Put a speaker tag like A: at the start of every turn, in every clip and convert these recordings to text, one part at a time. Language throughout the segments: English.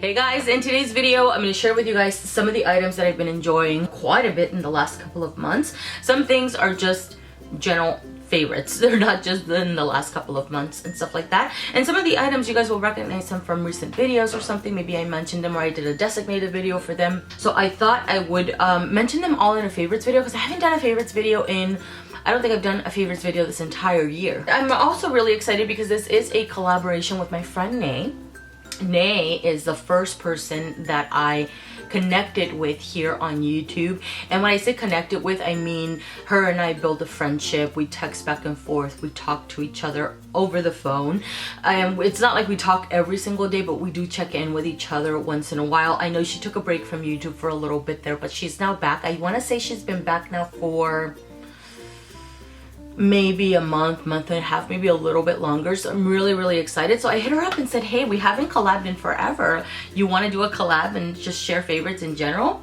A: Hey guys, in today's video, I'm going to share with you guys some of the items that I've been enjoying quite a bit in the last couple of months. Some things are just general favorites. They're not just in the last couple of months and stuff like that. And some of the items, you guys will recognize them from recent videos or something. Maybe I mentioned them or I did a designated video for them. So I thought I would mention them all in a favorites video because I haven't done a favorites video in... I don't think I've done a favorites video this entire year. I'm also really excited because this is a collaboration with my friend Nae. Nae is the first person that I connected with here on YouTube, and when I say connected with, I mean her and I build a friendship. We text back and forth, we talk to each other over the phone. It's not like we talk every single day, but we do check in with each other once in a while. I know she took a break from YouTube for a little bit there, but she's now back. I want to say she's been back now for maybe a month and a half, maybe a little bit longer. So I'm really excited. So I hit her up and said, hey, we haven't collabed in forever. You want to do a collab and just share favorites in general?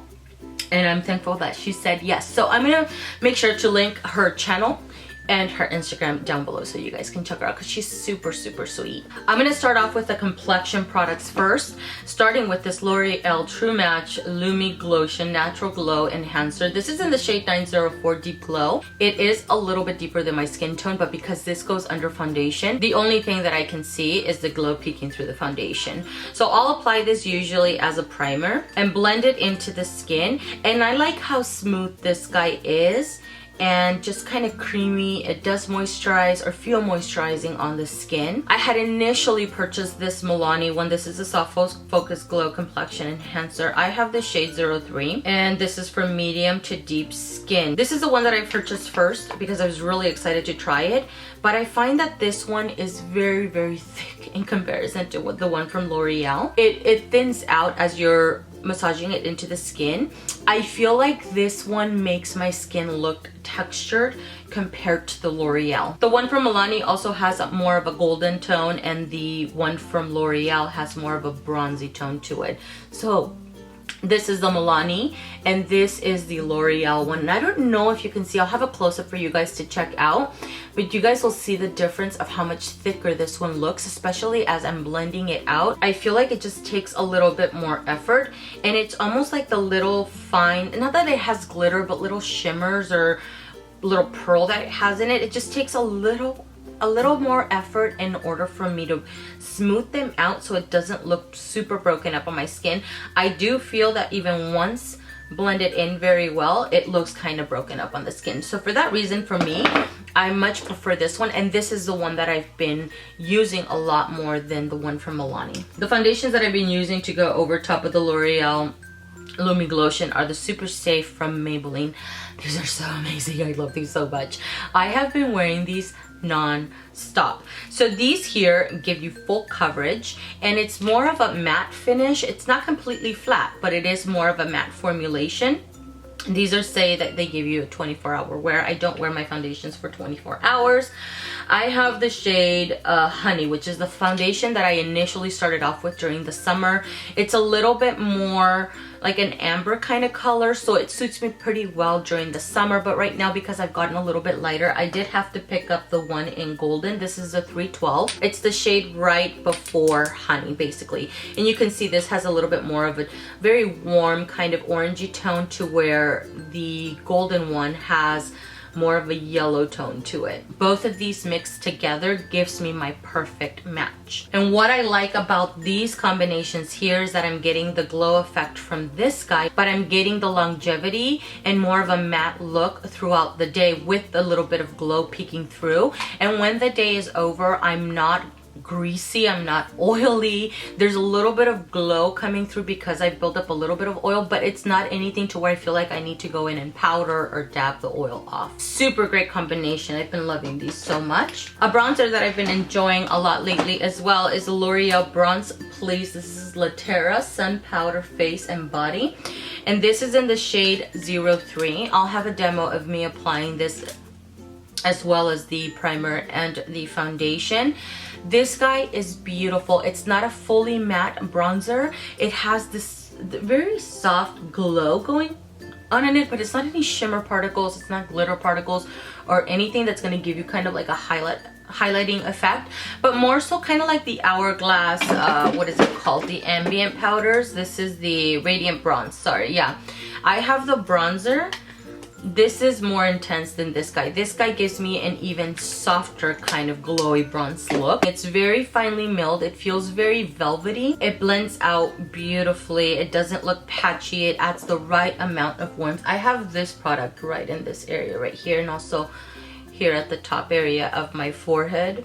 A: And I'm thankful that she said yes. So I'm gonna make sure to link her channel and her Instagram down below so you guys can check her out because she's super sweet. I'm gonna start off with the complexion products first, starting with this L'Oreal True Match Lumi Glotion Natural Glow Enhancer. This is in the shade 904 Deep Glow. It is a little bit deeper than my skin tone, but because this goes under foundation, the only thing that I can see is the glow peeking through the foundation. So I'll apply this usually as a primer and blend it into the skin. And I like how smooth this guy is and just kind of creamy. It does moisturize or feel moisturizing on the skin. I had initially purchased this Milani one. This is a soft focus glow complexion enhancer. I have the shade 03 and this is for medium to deep skin. This is the one that I purchased first because I was really excited to try it, but I find that this one is very thick in comparison to the one from L'Oreal. It thins out as you're massaging it into the skin. I feel like this one makes my skin look textured compared to the L'Oreal. The one from Milani also has more of a golden tone and the one from L'Oreal has more of a bronzy tone to it. So this is the Milani and this is the L'Oreal one. And I don't know if you can see, I'll have a close-up for you guys to check out, but you guys will see the difference of how much thicker this one looks, especially as I'm blending it out. I feel like it just takes a little bit more effort and it's almost like the little fine, not that it has glitter, but little shimmers or little pearl that it has in it. It just takes a little more effort in order for me to smooth them out so it doesn't look super broken up on my skin. I do feel that even once blended in very well, it looks kind of broken up on the skin. So for that reason, for me, I much prefer this one, and this is the one that I've been using a lot more than the one from Milani. The foundations that I've been using to go over top of the L'Oreal Lumi Glotion are the Super Safe from Maybelline. These are so amazing. I love these so much. I have been wearing these non-stop. So these here give you full coverage and it's more of a matte finish. It's not completely flat, but it is more of a matte formulation. These are say that they give you a 24-hour wear. I don't wear my foundations for 24 hours. I have the shade Honey, which is the foundation that I initially started off with during the summer. It's a little bit more like an amber kind of color, so it suits me pretty well during the summer. But right now, because I've gotten a little bit lighter, I did have to pick up the one in golden. This is a 312. It's the shade right before Honey, basically. And you can see this has a little bit more of a very warm kind of orangey tone to where the golden one has more of a yellow tone to it. Both of these mixed together gives me my perfect match. And what I like about these combinations here is that I'm getting the glow effect from this guy, but I'm getting the longevity and more of a matte look throughout the day with a little bit of glow peeking through. And when the day is over, I'm not greasy, I'm not oily. There's a little bit of glow coming through because I built up a little bit of oil, but it's not anything to where I feel like I need to go in and powder or dab the oil off. Super great combination. I've been loving these so much. A bronzer that I've been enjoying a lot lately as well is the L'Oreal Bronze Please. This is La Terra Sun Powder Face and Body, and this is in the shade 03. I'll have a demo of me applying this as well as the primer and the foundation. This guy is beautiful. It's not a fully matte bronzer. It has this very soft glow going on in it, but it's not any shimmer particles, it's not glitter particles or anything that's going to give you kind of like a highlighting effect, but more so kind of like the Hourglass, what is it called? The ambient powders. This is the Radiant Bronze, sorry, yeah. I have the bronzer. This is more intense than this guy. This guy gives me an even softer kind of glowy bronze look. It's very finely milled. It feels very velvety. It blends out beautifully. It doesn't look patchy. It adds the right amount of warmth. I have this product right in this area right here, and also here at the top area of my forehead.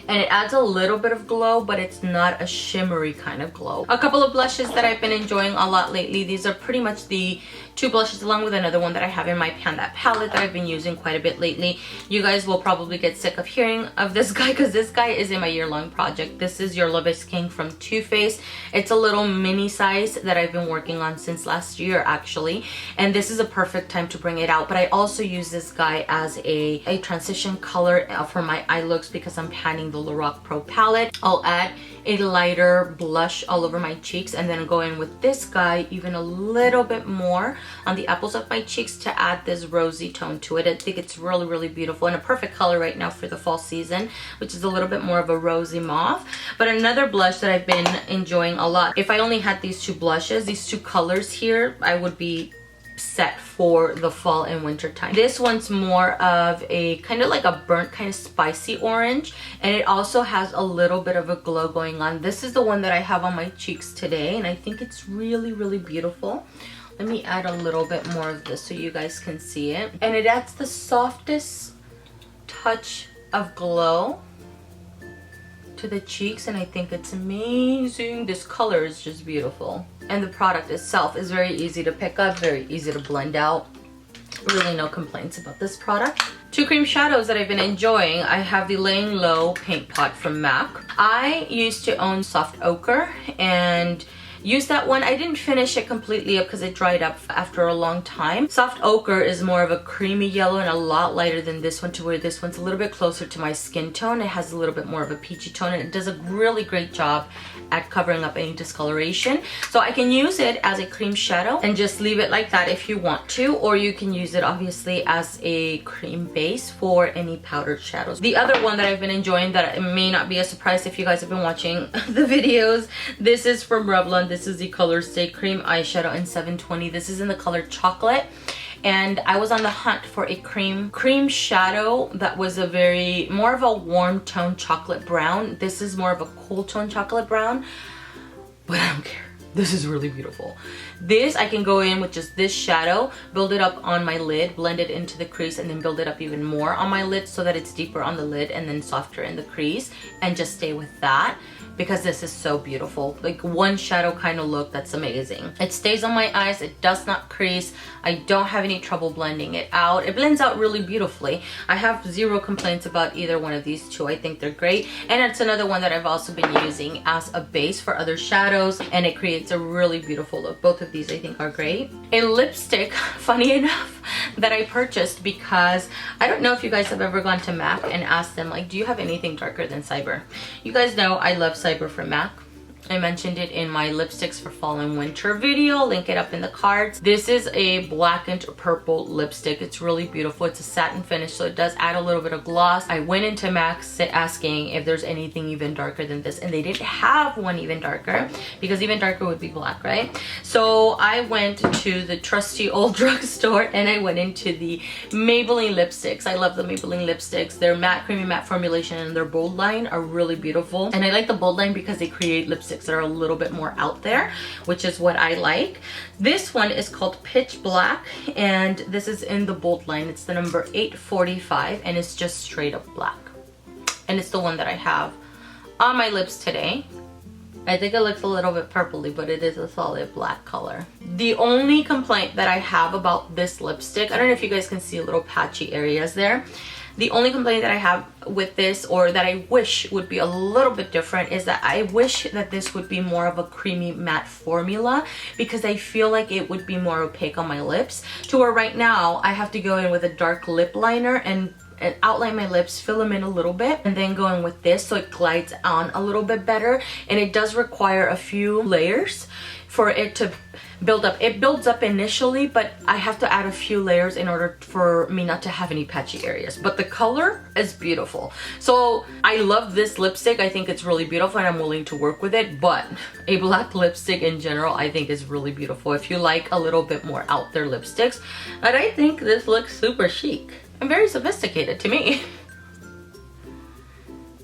A: And it adds a little bit of glow, but it's not a shimmery kind of glow. A couple of blushes that I've been enjoying a lot lately. These are pretty much the two blushes along with another one that I have in my Panda palette that I've been using quite a bit lately. You guys will probably get sick of hearing of this guy because this guy is in my year-long project. This is Your Love is King from Too Faced. It's a little mini size that I've been working on since last year actually, and this is a perfect time to bring it out. But I also use this guy as a transition color for my eye looks because I'm panning the Loreal Pro palette. I'll add a lighter blush all over my cheeks and then go in with this guy even a little bit more on the apples of my cheeks to add this rosy tone to it. I think it's really, really beautiful and a perfect color right now for the fall season, which is a little bit more of a rosy mauve. But another blush that I've been enjoying a lot, if I only had these two blushes, these two colors here, I would be set for the fall and winter time. This one's more of a kind of like a burnt kind of spicy orange, and it also has a little bit of a glow going on. This is the one that I have on my cheeks today, and I think it's really, really beautiful. Let me add a little bit more of this so you guys can see it. And it adds the softest touch of glow to the cheeks, and I think it's amazing. This color is just beautiful, and the product itself is very easy to pick up, very easy to blend out. Really no complaints about this product. Two cream shadows that I've been enjoying. I have the Laying Low Paint Pot from MAC. I used to own Soft Ochre and use that one. I didn't finish it completely up because it dried up after a long time. Soft Ochre is more of a creamy yellow and a lot lighter than this one, to where this one's a little bit closer to my skin tone. It has a little bit more of a peachy tone, and it does a really great job at covering up any discoloration. So I can use it as a cream shadow and just leave it like that if you want to, or you can use it obviously as a cream base for any powdered shadows. The other one that I've been enjoying that it may not be a surprise if you guys have been watching the videos, this is from Revlon. This is the Colorstay Cream Eyeshadow in 720. This is in the color Chocolate. And I was on the hunt for a cream shadow that was a more of a warm tone chocolate brown. This is more of a cool tone chocolate brown, but I don't care. This is really beautiful. This, I can go in with just this shadow, build it up on my lid, blend it into the crease, and then build it up even more on my lid so that it's deeper on the lid and then softer in the crease, and just stay with that. Because this is so beautiful. Like one shadow kind of look that's amazing. It stays on my eyes. It does not crease. I don't have any trouble blending it out. It blends out really beautifully. I have zero complaints about either one of these two. I think they're great. And it's another one that I've also been using as a base for other shadows, and it creates a really beautiful look. Both of these I think are great. A lipstick, funny enough, that I purchased because I don't know if you guys have ever gone to MAC and asked them, like, do you have anything darker than Cyber? You guys know I love Cyber from MAC. I mentioned it in my lipsticks for fall and winter video. Link it up in the cards. This is a blackened purple lipstick. It's really beautiful. It's a satin finish, so it does add a little bit of gloss. I went into MAC asking if there's anything even darker than this, and they didn't have one even darker, because even darker would be black, right? So I went to the trusty old drugstore and I went into the Maybelline lipsticks. I love the Maybelline lipsticks. Their matte, creamy matte formulation and their bold line are really beautiful. And I like the bold line because they create lipsticks that are a little bit more out there, which is what I like. This one is called Pitch Black, and this is in the bold line. It's the number 845, and it's just straight up black. And it's the one that I have on my lips today. I think it looks a little bit purpley, but it is a solid black color. The only complaint that I have about this lipstick, I don't know if you guys can see little patchy areas there. The only complaint that I have with this, or that I wish would be a little bit different, is that I wish that this would be more of a creamy matte formula, because I feel like it would be more opaque on my lips, to where right now I have to go in with a dark lip liner and and outline my lips, fill them in a little bit, and then go in with this so it glides on a little bit better. And it does require a few layers for it to build up. It builds up initially, but I have to add a few layers in order for me not to have any patchy areas. But the color is beautiful. So I love this lipstick. I think it's really beautiful and I'm willing to work with it. But a black lipstick in general, I think is really beautiful if you like a little bit more out there lipsticks. And I think this looks super chic and very sophisticated to me.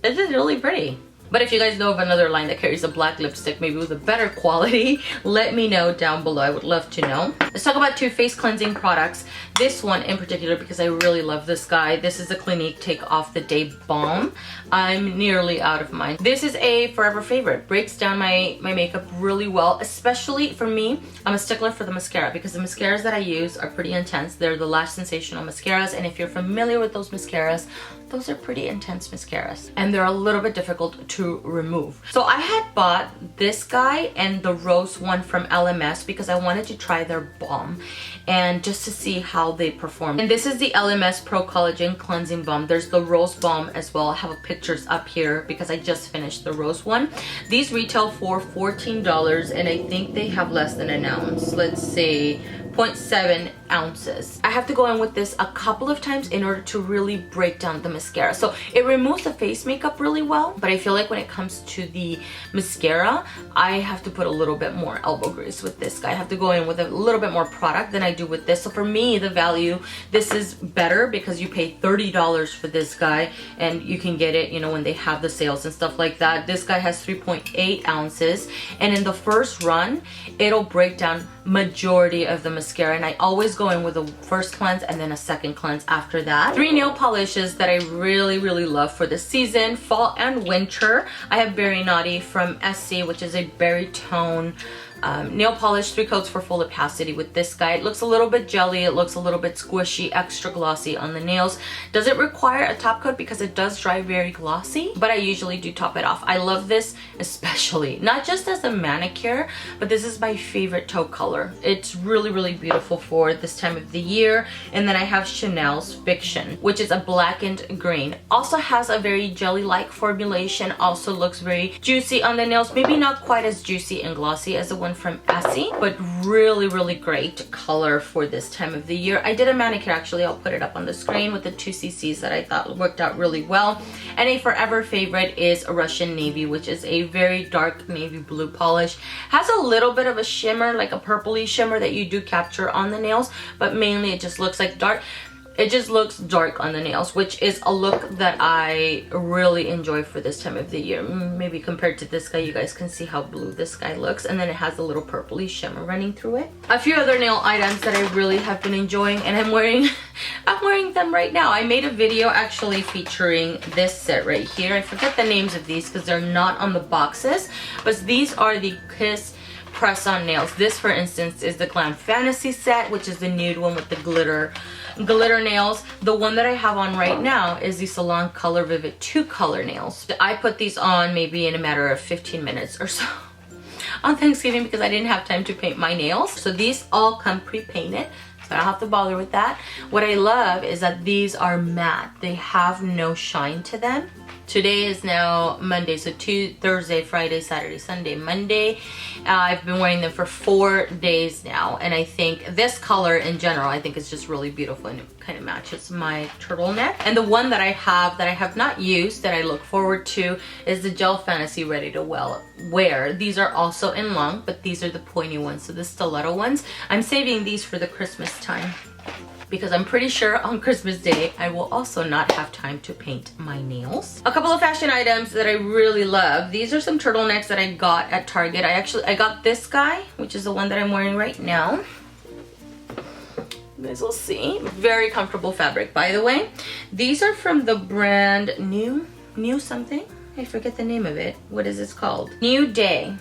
A: This is really pretty. But if you guys know of another line that carries a black lipstick, maybe with a better quality, let me know down below. I would love to know. Let's talk about two face cleansing products. This one in particular, because I really love this guy. This is the Clinique Take Off the Day Balm. I'm nearly out of mine. This is a forever favorite. Breaks down my makeup really well, especially for me. I'm a stickler for the mascara because the mascaras that I use are pretty intense. They're the Lash Sensational mascaras, and if you're familiar with those mascaras, those are pretty intense mascaras and they're a little bit difficult to remove. So I had bought this guy and the rose one from LMS because I wanted to try their balm and just to see how they perform. And this is the LMS Pro Collagen Cleansing Balm. There's the rose balm as well. I have pictures up here because I just finished the rose one. These retail for $14 and I think they have less than an ounce. Let's see, 0.7 ounces. I have to go in with this a couple of times in order to really break down the mascara. So it removes the face makeup really well, but I feel like when it comes to the mascara, I have to put a little bit more elbow grease with this guy. I have to go in with a little bit more product than I do with this. So for me, the value, this is better because you pay $30 for this guy and you can get it, you know, when they have the sales and stuff like that. This guy has 3.8 ounces and in the first run, it'll break down majority of the mascara, and I always go in with a first cleanse and then a second cleanse after that. 3 nail polishes that I really love for the season, fall and winter. I have Berry Naughty from Essie, which is a berry tone nail polish, 3 coats for full opacity with this guy. It looks a little bit jelly, it looks a little bit squishy, extra glossy on the nails. Does it require a top coat because it does dry very glossy, but I usually do top it off. I love this especially, not just as a manicure, but this is my favorite toe color. It's really beautiful for this time of the year. And then I have Chanel's Fiction, which is a blackened green. Also has a very jelly-like formulation, also looks very juicy on the nails. Maybe not quite as juicy and glossy as the one from Essie, but really great color for this time of the year. I did a manicure, actually, I'll put it up on the screen, with the 2 cc's that I thought worked out really well. And a forever favorite is a Russian Navy, which is a very dark navy blue polish. Has a little bit of a shimmer, like a purpley shimmer that you do capture on the nails, but mainly it just looks like dark. It just looks dark on the nails, which is a look that I really enjoy for this time of the year. Maybe compared to this guy, you guys can see how blue this guy looks. And then it has a little purpley shimmer running through it. A few other nail items that I really have been enjoying, and I'm wearing them right now. I made a video actually featuring this set right here. I forget the names of these because they're not on the boxes, but these are the Kiss press-on nails. This, for instance, is the Glam Fantasy set, which is the nude one with the glitter nails. The one that I have on right now is the Salon Color Vivid 2 color nails. I put these on maybe in a matter of 15 minutes or so on Thanksgiving because I didn't have time to paint my nails. So these all come pre-painted, so I don't have to bother with that. What I love is that these are matte. They have no shine to them. Today is now Monday, so Thursday, Friday, Saturday, Sunday, Monday. I've been wearing them for 4 days now, and I think this color in general, I think is just really beautiful, and it kind of matches my turtleneck. And the one that I have not used, that I look forward to, is the Gel Fantasy Ready to Wear. These are also in long, but these are the pointy ones, so the stiletto ones. I'm saving these for the Christmas time, because I'm pretty sure on Christmas Day I will also not have time to paint my nails. A couple of fashion items that I really love. These are some turtlenecks that I got at Target. I got this guy, which is the one that I'm wearing right now. You guys will see. Very comfortable fabric, by the way. These are from the brand New something. I forget the name of it. What is this called? New Day.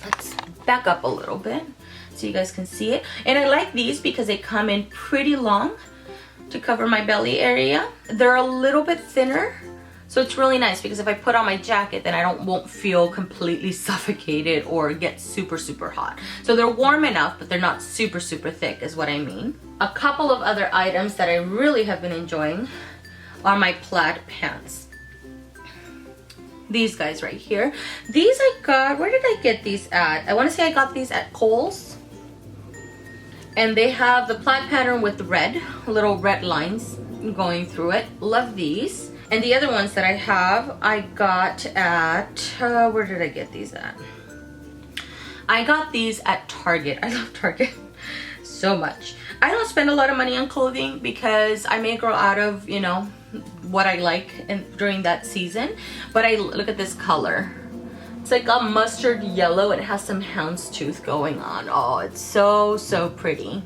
A: Let's back up a little bit so you guys can see it. And I like these because they come in pretty long to cover my belly area. They're a little bit thinner So it's really nice because if I put on my jacket, then I won't feel completely suffocated or get super, super hot. So they're warm enough, but they're not super, super thick is what I mean. A couple of other items that I really have been enjoying are my plaid pants. These guys right here. These I got, where did I get these at? I want to say I got these at Kohl's. And they have the plaid pattern with the red, little red lines going through it. Love these. And the other ones that I have, I got at, where did I get these at? I got these at Target. I love Target so much. I don't spend a lot of money on clothing because I may grow out of, you know, what I like during that season. But I look at this color. It's like a mustard yellow. It has some houndstooth going on. Oh, it's so, so pretty.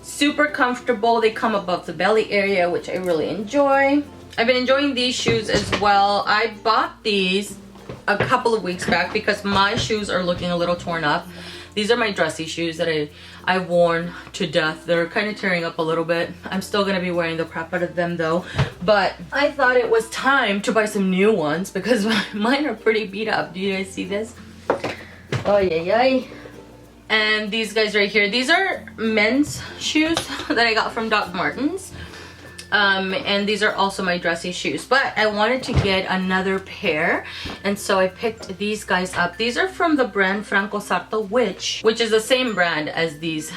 A: Super comfortable. They come above the belly area, which I really enjoy. I've been enjoying these shoes as well. I bought these a couple of weeks back because my shoes are looking a little torn up. These are my dressy shoes that I've worn to death. They're kind of tearing up a little bit. I'm still going to be wearing the crap out of them though. But I thought it was time to buy some new ones because mine are pretty beat up. Do you guys see this? Oh, yeah. And these guys right here, these are men's shoes that I got from Doc Martens. And these are also my dressy shoes, but I wanted to get another pair, and so I picked these guys up. These are from the brand Franco Sarto, which is the same brand as these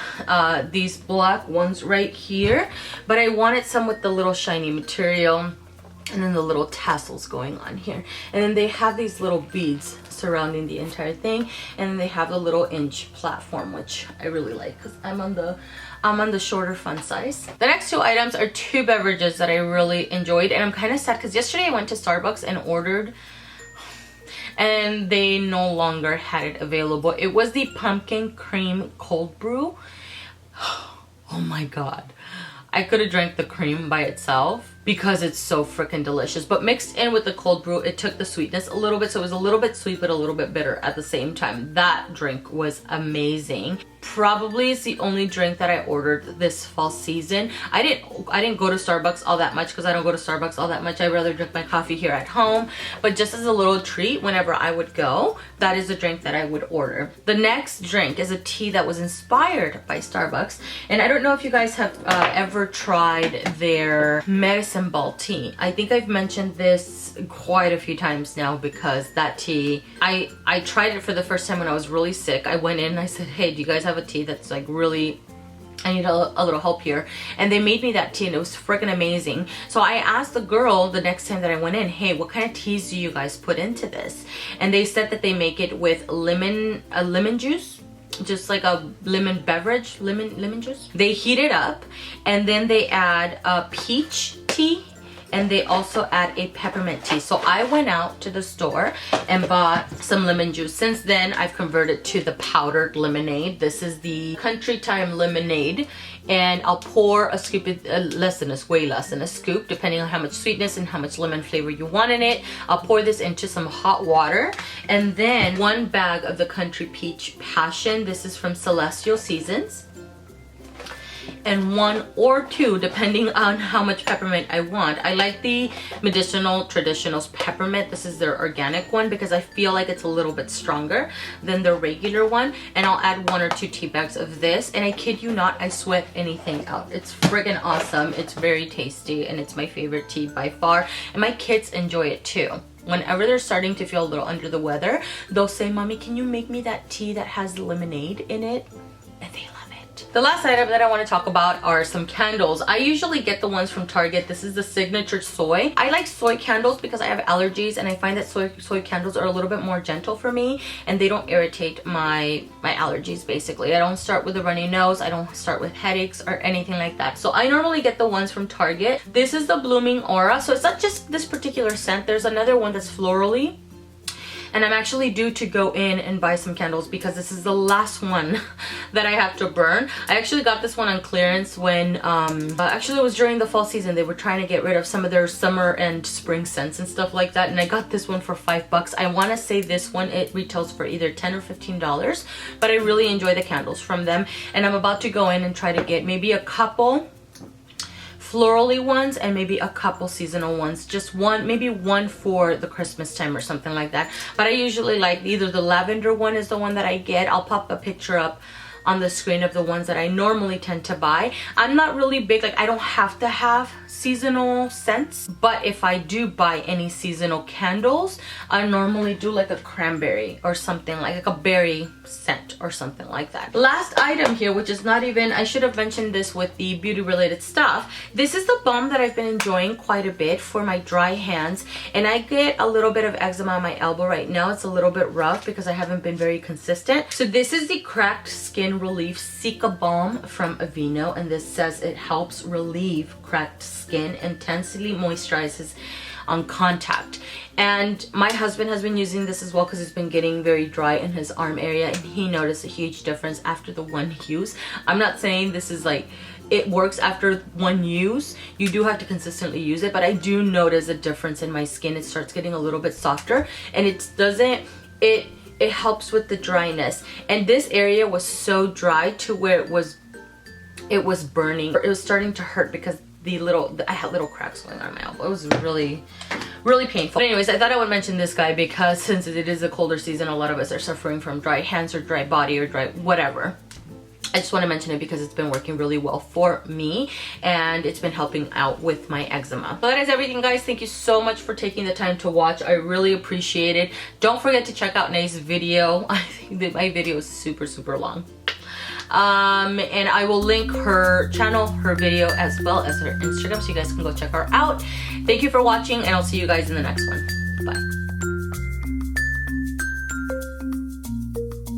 A: black ones right here, but I wanted some with the little shiny material and then the little tassels going on here, and then they have these little beads surrounding the entire thing, and then they have the little inch platform, which I really like because I'm on the shorter fun size. The next two items are two beverages that I really enjoyed, and I'm kind of sad because yesterday I went to Starbucks and ordered and they no longer had it available. It was the pumpkin cream cold brew. Oh my god, I could have drank the cream by itself because it's so freaking delicious, but mixed in with the cold brew, it took the sweetness a little bit, so it was a little bit sweet but a little bit bitter at the same time. That drink was amazing. Probably is the only drink that I ordered this fall season. I didn't go to Starbucks all that much because I don't go to Starbucks all that much. I rather drink my coffee here at home, but just as a little treat whenever I would go, that is the drink that I would order. The next drink is a tea that was inspired by Starbucks, and I don't know if you guys have ever tried their medicine ball tea. I think I've mentioned this quite a few times now because that tea, I tried it for the first time when I was really sick. I went in and I said, hey, do you guys have a tea that's like really, I need a little help here, and they made me that tea and it was freaking amazing. So I asked the girl the next time that I went in, hey, what kind of teas do you guys put into this? And they said that they make it with lemon juice, just like a lemon beverage, lemon juice. They heat it up and then they add a peach tea, and they also add a peppermint tea. So I went out to the store and bought some lemon juice. Since then, I've converted to the powdered lemonade. This is the Country Time lemonade, and I'll pour a scoop, way less than a scoop, depending on how much sweetness and how much lemon flavor you want in it. I'll pour this into some hot water, and then 1 bag of the Country Peach Passion. This is from Celestial Seasons. And 1 or 2 depending on how much peppermint I want. I like the Medicinal Traditionals peppermint. This is their organic one because I feel like it's a little bit stronger than the regular one. And I'll add 1 or 2 tea bags of this, and I kid you not, I sweat anything out. It's friggin' awesome. It's very tasty and it's my favorite tea by far, and my kids enjoy it too. Whenever they're starting to feel a little under the weather, they'll say, Mommy, can you make me that tea that has lemonade in it? And they love it. The last item that I want to talk about are some candles. I usually get the ones from Target. This is the Signature Soy. I like soy candles because I have allergies, and I find that soy candles are a little bit more gentle for me, and they don't irritate my allergies basically. I don't start with a runny nose. I don't start with headaches or anything like that. So I normally get the ones from Target. This is the Blooming Aura. So it's not just this particular scent. There's another one that's florally. And I'm actually due to go in and buy some candles because this is the last one that I have to burn. I actually got this one on clearance when, actually it was during the fall season. They were trying to get rid of some of their summer and spring scents and stuff like that. And I got this one for $5. I want to say this one, it retails for either $10 or $15. But I really enjoy the candles from them. And I'm about to go in and try to get maybe a couple florally ones and maybe a couple seasonal ones, just one, maybe one for the Christmas time or something like that. But I usually like either the lavender one is the one that I get. I'll pop a picture up on the screen of the ones that I normally tend to buy. I'm not really big, like I don't have to have seasonal scents, but if I do buy any seasonal candles, I normally do like a cranberry or something, like a berry scent or something like that. Last item here, which is not even, I should have mentioned this with the beauty related stuff. This is the balm that I've been enjoying quite a bit for my dry hands, and I get a little bit of eczema on my elbow right now. It's a little bit rough because I haven't been very consistent. So this is the Cracked Skin Relief Cica Balm from Aveeno, and this says it helps relieve cracked skin, intensely moisturizes on contact. And my husband has been using this as well because it's been getting very dry in his arm area, and he noticed a huge difference after the one use. I'm not saying this is like it works after one use. You do have to consistently use it, but I do notice a difference in my skin. It starts getting a little bit softer, and it helps with the dryness. And this area was so dry to where it was burning. It was starting to hurt because I had little cracks going on my elbow. It was really, really painful. But anyways, I thought I would mention this guy because since it is a colder season, a lot of us are suffering from dry hands or dry body or dry whatever. I just want to mention it because it's been working really well for me, and it's been helping out with my eczema. So that is everything, guys. Thank you so much for taking the time to watch. I really appreciate it. Don't forget to check out Nae's video. I think that my video is super, super long. And I will link her channel, her video, as well as her Instagram, so you guys can go check her out. Thank you for watching, and I'll see you guys in the next one. Bye.